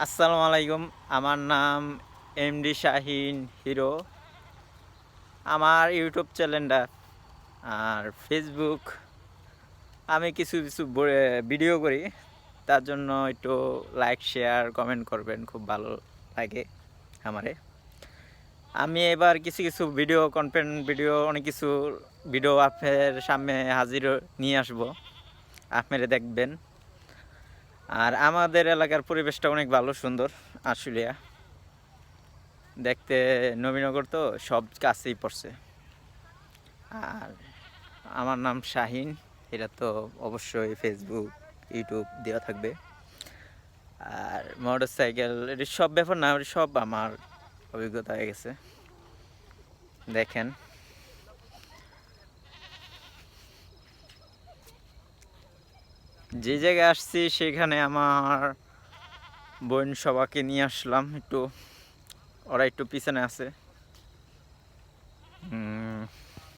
আসসালামু আলাইকুম। আমার নাম এমডি শাহিন হিরো। আমার ইউটিউব চ্যানেলটা আর ফেসবুক আমি কিছু কিছু ভিডিও করি, তার জন্য একটু লাইক শেয়ার কমেন্ট করবেন, খুব ভালো লাগে আমারে। আমি এবার কিছু কিছু ভিডিও কন্টেন্ট ভিডিও অনেক কিছু ভিডিও আপনার সামনে হাজির নিয়ে আসব, আপনারা দেখবেন। আর আমাদের এলাকার পরিবেশটা অনেক ভালো সুন্দর আশুলিয়া দেখতে, নবীনগর তো সব কাছেই পড়ছে। আর আমার নাম শাহিন, এটা তো অবশ্যই ফেসবুক ইউটিউব দেওয়া থাকবে। আর মোটর সাইকেল এটি সব ব্যাপার না, এটি সব আমার অভিজ্ঞতা হয়ে গেছে। দেখেন, যে জায়গায় আসছি সেখানে আমার বোন সবাইকে নিয়ে আসলাম, একটু ওরা একটু পিছনে আছে।